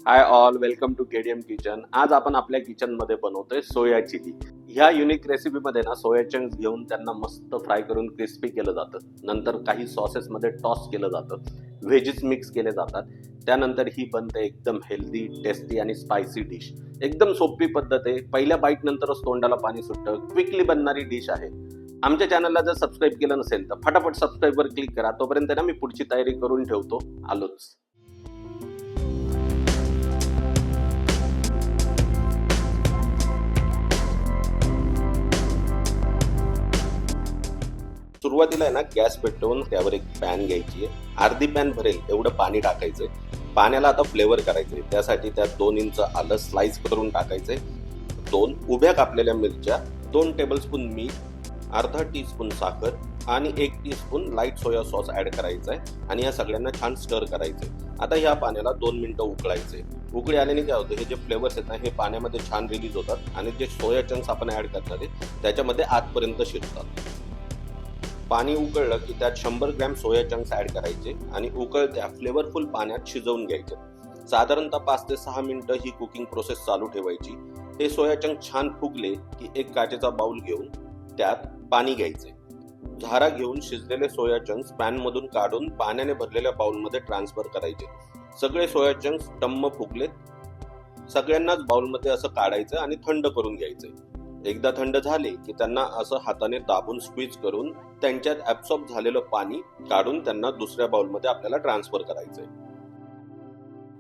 High all, welcome to KDM kitchen. आज आपण आपल्या किचन मध्ये बनवतोय सोया चिली. ह्या युनिक रेसिपी मध्ये ना सोया चंक्स घेऊन त्यांना मस्त फ्राय करून क्रिस्पी केलं जातं. नंतर काही सॉसेस मध्ये टॉस केलं जातं. व्हेजीस मिक्स केले जातात. त्यानंतर ही बनते एकदम हेल्दी, टेस्टी आणि स्पायसी डिश. एकदम सोपी पद्धत आहे. पहिल्या बाईट नंतरच तोंडाला पाणी सुटतं. क्विकली बनणारी डिश आहे. आमच्या चॅनलला जर सबस्क्राईब केलं नसेल तर फटाफट सबस्क्राईब वर क्लिक करा. तोपर्यंत ना मी पुढची तयारी करून ठेवतो. आलोच. सुरुवातीला आहे ना गॅस पेटवून त्यावर एक पॅन घ्यायची आहे. अर्धी पॅन भरेल एवढं पाणी टाकायचंय. पाण्याला आता फ्लेवर करायचंय. त्यासाठी त्यात 2 इंच आलं स्लाइस करून टाकायचंय. 2 उभ्या कापलेल्या मिरच्या, 2 टेबलस्पून मीठ, अर्धा टीस्पून साखर आणि 1 teaspoon light soya sauce add करायचा आहे आणि या सगळ्यांना छान स्टर करायचंय. आता ह्या पाण्याला 2 मिनिटं उकळायचे. उकळी आल्याने काय होतं, हे जे फ्लेवर्स आहेत ना हे पाण्यामध्ये छान रिलीज होतात आणि जे सोया चंक्स आपण ऍड करणार आहे त्याच्यामध्ये आतपर्यंत शिरतात. पाणी उकळलं की त्यात 100 ग्रॅम सोया चंक्स ऍड करायचे आणि उकळत्या फ्लेवरफुल पाण्यात शिजवून घ्यायचे. साधारणतः 5 ते 6 मिनिटं ही कुकिंग प्रोसेस चालू ठेवायची. हे सोया चंक छान फुगले की एक काचेचा बाउल घेऊन त्यात पाणी घ्यायचे. झारा घेऊन शिजलेले सोया चंक्स पॅन मधून काढून पाण्याने भरलेल्या बाउलमध्ये ट्रान्सफर करायचे. सगळे सोया चंक्स टम्म फुगलेत. सगळ्यांनाच बाउलमध्ये असं काढायचं आणि थंड करून घ्यायचे. एकदा थंड झाले की त्यांना असं हाताने दाबून स्क्वीज करून त्यांच्यात ऍब्सॉर्ब झालेलं पाणी काढून त्यांना दुसऱ्या बाउलमध्ये आपल्याला ट्रान्सफर करायचंय.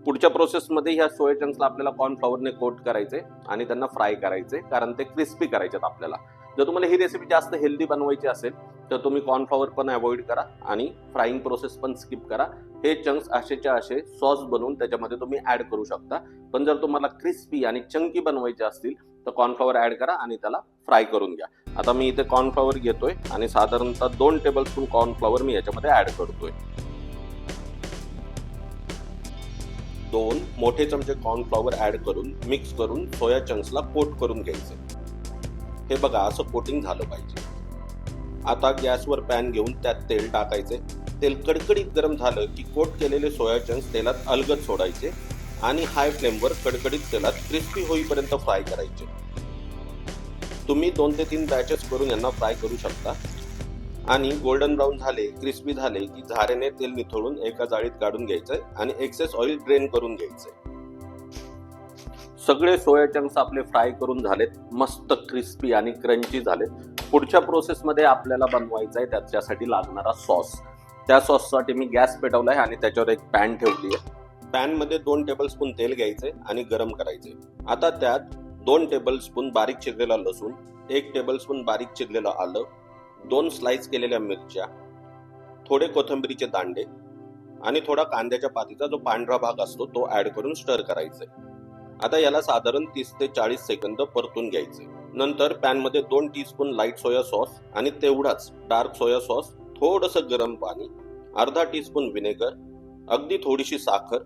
पुढच्या प्रोसेसमध्ये ह्या सोया चंक्सला आपल्याला कॉर्नफ्लॉवरने कोट करायचे आणि त्यांना फ्राय करायचे, कारण ते क्रिस्पी करायचे आपल्याला. जर तुम्हाला ही रेसिपी जास्त हेल्दी बनवायची असेल तर तुम्ही कॉर्नफ्लॉवर पण अवॉइड करा आणि फ्राईंग प्रोसेस पण स्किप करा. हे चंक्स असेच्या असे सॉस बनवून त्याच्यामध्ये तुम्ही ऍड करू शकता. पण जर तुम्हाला क्रिस्पी आणि चंकी बनवायचे असतील तर कॉर्नफ्लॉवर ऍड करा आणि त्याला फ्राय करून घ्या. आता मी इथे कॉर्नफ्लॉवर घेतोय आणि साधारणतः 2 टेबलस्पून कॉर्नफ्लॉवर मी याच्यामध्ये ऍड करतोय. 2 मोठे चमचे कॉर्नफ्लॉवर ऍड करून मिक्स करून सोया चंक्सला कोट करून घ्यायचे. हे बघा, असं कोटिंग झालं पाहिजे. आता गॅसवर पॅन घेऊन त्यात तेल टाकायचे. तेल कडकडीत गरम झालं की कोट केलेले सोया चंक्स तेलात अलगद सोडायचे आणि हाय फ्लेमवर कडकडीत तेलात क्रिस्पी होईपर्यंत फ्राय करायचे. तुम्ही 2 ते 3 बॅचेस करून यांना फ्राय करू शकता. आणि गोल्डन ब्राऊन झाले, क्रिस्पी झाले की झारेने तेल निथळून एका जाळीत काढून घ्यायचंय आणि एक्सेस ऑइल ड्रेन करून घ्यायचंय. सगळे सोया चंक्स आपले फ्राय करून झालेत, मस्त क्रिस्पी आणि क्रंची झालेत. पुढच्या प्रोसेसमध्ये आपल्याला बनवायचा आहे त्याच्यासाठी लागणारा सॉस. त्या सॉससाठी मी गॅस पेटवलाय आणि त्याच्यावर एक पॅन ठेवली आहे. पॅन मध्ये 2 टेबलस्पून तेल घ्यायचे आणि गरम करायचे. आता त्यात 2 टेबलस्पून बारीक चिरलेला लसूण, 1 टेबलस्पून बारीक चिरलेलं आलं, 2 स्लाइस केलेल्या मिरच्या, थोडे कोथिंबीरीचे दांडे आणि थोडा कांद्याच्या पातीचा जो पांढरा भाग असतो तो ऍड करून स्टर करायचे. आता याला साधारण 30 ते 40 सेकंद परतून घ्यायचे. नंतर पॅन मध्ये 2 टीस्पून लाईट सोया सॉस आणि तेवढाच डार्क सोया सॉस, थोडंसं गरम पाणी, अर्धा टीस्पून विनेगर, अगदी थोडीशी साखर,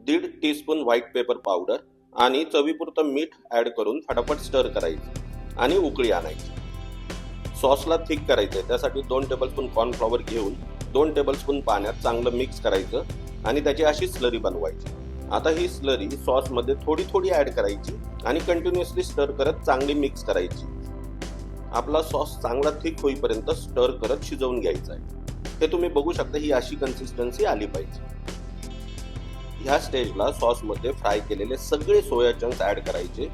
1.5 टीस्पून व्हाईट पेपर पावडर आणि चवीपुरतं मीठ ऍड करून फटाफट स्टर करायचे आणि उकळी आणायची. सॉसला थिक करायचंय, त्यासाठी 2 टेबलस्पून कॉर्नफ्लॉवर घेऊन 2 टेबलस्पून पाण्यात चांगलं मिक्स करायचं आणि त्याची अशी स्लरी बनवायची. आता ही स्लरी सॉस मध्ये थोडी थोडी ऍड करायची आणि कंटिन्युअसली स्टर करत चांगली मिक्स करायची. आपला सॉस चांगला थिक होईपर्यंत स्टर करत शिजवून घ्यायचा आहे. हे तुम्ही बघू शकता, ही अशी कन्सिस्टन्सी आली पाहिजे. ह्या स्टेजला सॉस मध्ये फ्राय केलेले सगळे सोया चंक्स ऍड करायचे.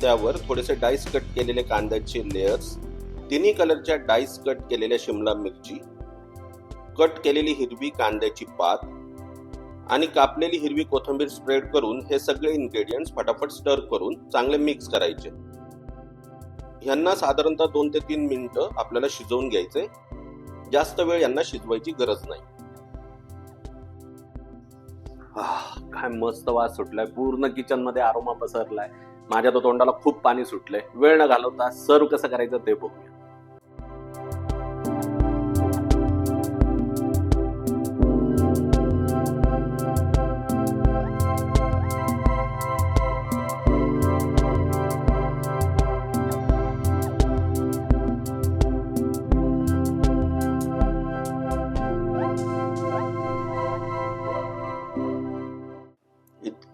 त्यावर थोडेसे डाइस कट केलेले कांद्याचे लेयर्स, तिन्ही कलरच्या डाइस कट केलेल्या शिमला मिरची, कट केलेली हिरवी कांद्याची पात आणि कापलेली हिरवी कोथिंबीर स्प्रेड करून हे सगळे इन्ग्रेडियंट्स फटाफट स्टर करून चांगले मिक्स करायचे. यांना साधारणतः 2 ते 3 मिनिटं आपल्याला शिजवून घ्यायचे. जास्त वेळ यांना शिजवायची गरज नाही. काय मस्त वास सुटलाय, पूर्ण किचन मध्ये आरोमा पसरलाय. माझ्या तो तोंडाला खूप पाणी सुटलंय. वेळ न घालवता सर्व कसं करायचं ते बघूया.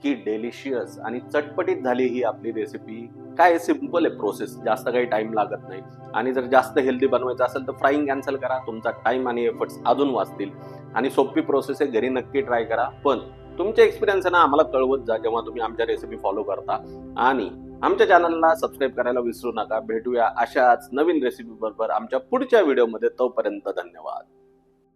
इतकी डेलिशियस आणि चटपटीत झाली ही आपली रेसिपी. काय सिंपल आहे प्रोसेस, जास्त काही टाइम लागत नाही. आणि जर जास्त हेल्दी बनवायचं असेल तर फ्राईंग कॅन्सल करा, तुमचा टाइम आणि एफर्ट्स अजून वाचतील. आणि सोपी प्रोसेस आहे, घरी नक्की ट्राय करा. पण तुमचे एक्सपिरियन्स आहे ना आम्हाला कळवत जा जेव्हा तुम्ही आमच्या रेसिपी फॉलो करता. आणि आमच्या चॅनलला सबस्क्राईब करायला विसरू नका. भेटूया अशाच नवीन रेसिपी बरोबर आमच्या पुढच्या व्हिडिओमध्ये. तोपर्यंत धन्यवाद.